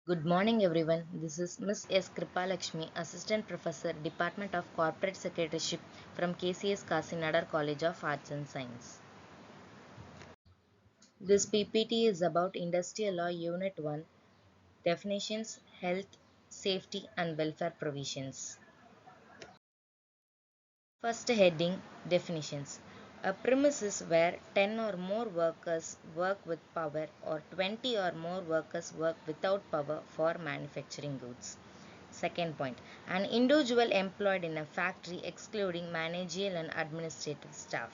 Good morning everyone. This is Miss S. Kripalakshmi, Assistant Professor, Department of Corporate Secretaryship from KCS Kasinadar College of Arts and Science. This PPT is about Industrial Law Unit 1, Definitions, Health, Safety and Welfare Provisions. First heading, Definitions. A premises where 10 or more workers work with power or 20 or more workers work without power for manufacturing goods. Second point, an individual employed in a factory excluding managerial and administrative staff.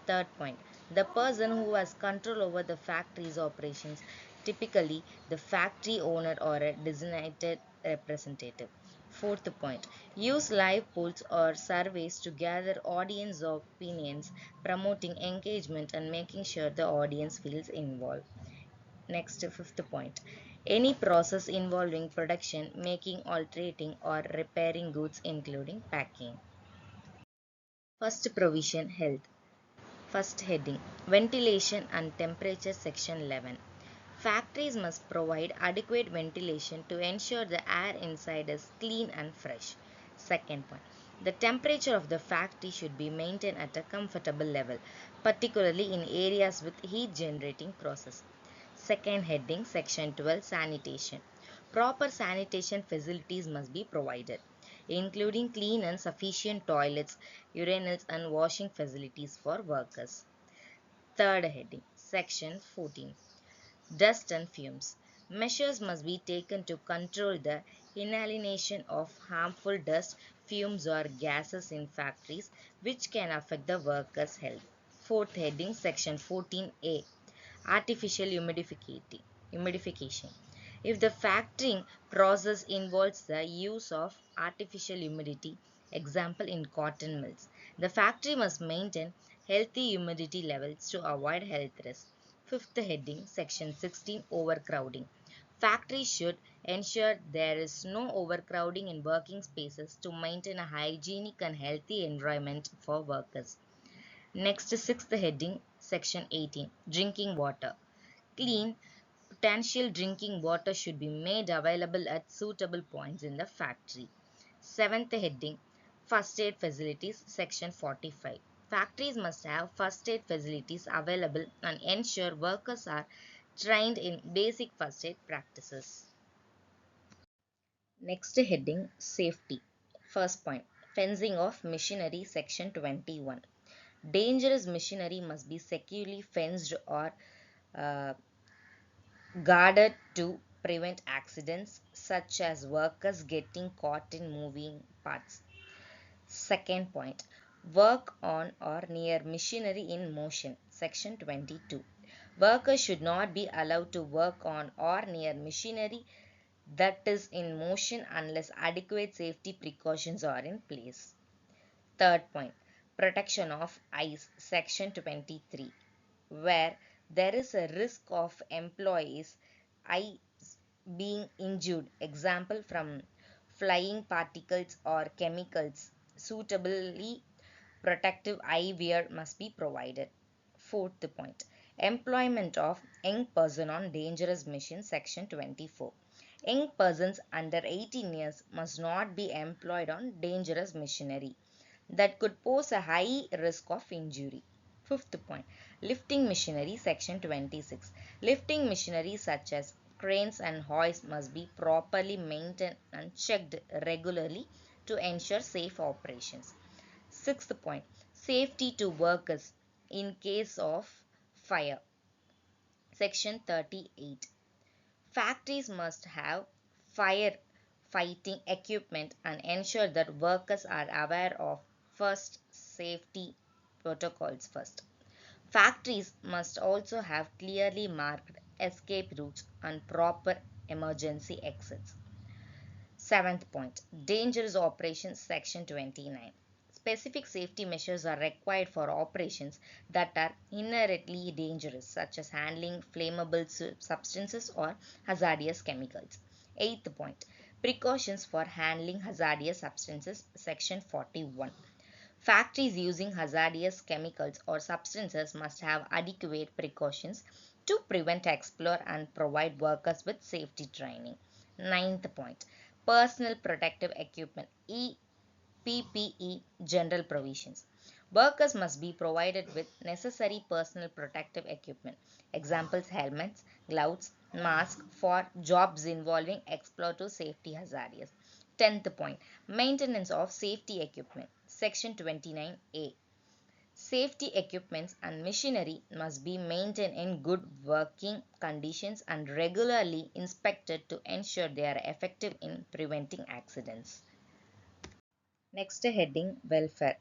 Third point, the person who has control over the factory's operations, typically the factory owner or a designated representative. Fourth point, use live polls or surveys to gather audience opinions, promoting engagement and making sure the audience feels involved. Next, fifth point. Any process involving production, making, altering, or repairing goods, including packing. First provision, health. First heading, ventilation and temperature, section 11. Factories must provide adequate ventilation to ensure the air inside is clean and fresh. Second point, the temperature of the factory should be maintained at a comfortable level, particularly in areas with heat generating process. Second heading, section 12, sanitation. Proper sanitation facilities must be provided, including clean and sufficient toilets, urinals and washing facilities for workers. Third heading, section 14, dust and fumes. Measures must be taken to control the inhalation of harmful dust, fumes or gases in factories which can affect the workers' health. Fourth heading, section 14A, artificial humidification. If the factoring process involves the use of artificial humidity, example in cotton mills, the factory must maintain healthy humidity levels to avoid health risks. Fifth heading, section 16, overcrowding. Factories should ensure there is no overcrowding in working spaces to maintain a hygienic and healthy environment for workers. Next, sixth heading, section 18, drinking water. Clean, potential drinking water should be made available at suitable points in the factory. Seventh heading, first aid facilities, section 45. Factories must have first aid facilities available and ensure workers are trained in basic first aid practices. Next heading, safety. First point, fencing of machinery, section 21. Dangerous machinery must be securely fenced or uh, guarded to prevent accidents such as workers getting caught in moving parts. Second point, work on or near machinery in motion, section 22. Workers should not be allowed to work on or near machinery that is in motion unless adequate safety precautions are in place. Third point, protection of eyes, section 23, where there is a risk of employees' eyes being injured, example from flying particles or chemicals, suitably protective eyewear must be provided. Fourth point, employment of young person on dangerous machines, section 24. Young persons under 18 years must not be employed on dangerous machinery that could pose a high risk of injury. Fifth point, lifting machinery, section 26. Lifting machinery such as cranes and hoists must be properly maintained and checked regularly to ensure safe operations. Sixth point, safety to workers in case of fire, section 38. Factories must have fire fighting equipment and ensure that workers are aware of first safety protocols first. Factories must also have clearly marked escape routes and proper emergency exits. Seventh point, dangerous operations, section 29. Specific safety measures are required for operations that are inherently dangerous, such as handling flammable substances or hazardous chemicals. Eighth point, precautions for handling hazardous substances, section 41. Factories using hazardous chemicals or substances must have adequate precautions to prevent, explore, and provide workers with safety training. Ninth point, personal protective equipment, PPE general provisions. Workers must be provided with necessary personal protective equipment. Examples: helmets, gloves, masks for jobs involving explosive safety hazards. 10th point, maintenance of safety equipment. Section 29A. Safety equipments and machinery must be maintained in good working conditions and regularly inspected to ensure they are effective in preventing accidents. Next heading, welfare.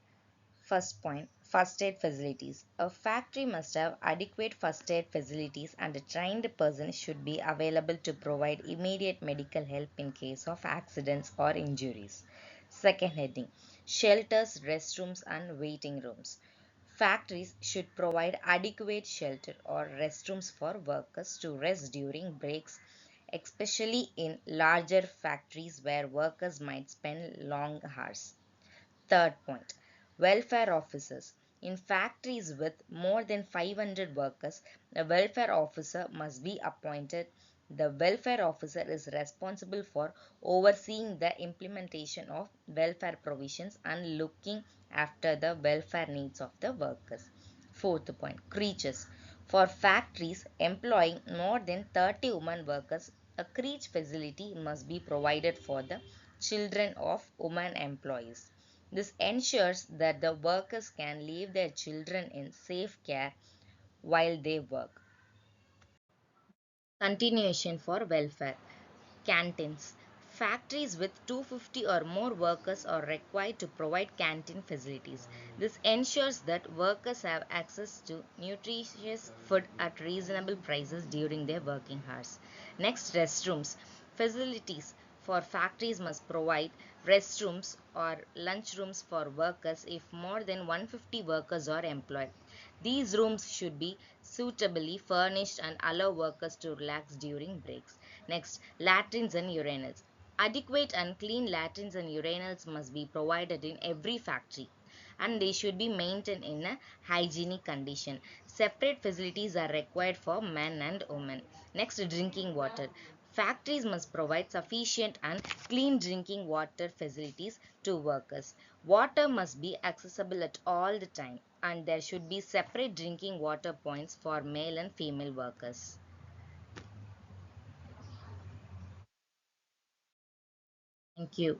First point, first aid facilities. A factory must have adequate first aid facilities and a trained person should be available to provide immediate medical help in case of accidents or injuries. Second heading, shelters, restrooms and waiting rooms. Factories should provide adequate shelter or restrooms for workers to rest during breaks, especially in larger factories where workers might spend long hours. Third point, welfare officers. In factories with more than 500 workers, a welfare officer must be appointed. The welfare officer is responsible for overseeing the implementation of welfare provisions and looking after the welfare needs of the workers. Fourth point, creches. For factories employing more than 30 women workers, a creche facility must be provided for the children of women employees. This ensures that the workers can leave their children in safe care while they work. Continuation for welfare. Canteens. Factories with 250 or more workers are required to provide canteen facilities. This ensures that workers have access to nutritious food at reasonable prices during their working hours. Next, restrooms. Facilities for factories must provide restrooms or lunchrooms for workers if more than 150 workers are employed. These rooms should be suitably furnished and allow workers to relax during breaks. Next, latrines and urinals. Adequate and clean latrines and urinals must be provided in every factory and they should be maintained in a hygienic condition. Separate facilities are required for men and women. Next, drinking water. Factories must provide sufficient and clean drinking water facilities to workers. Water must be accessible at all the time and there should be separate drinking water points for male and female workers. Thank you.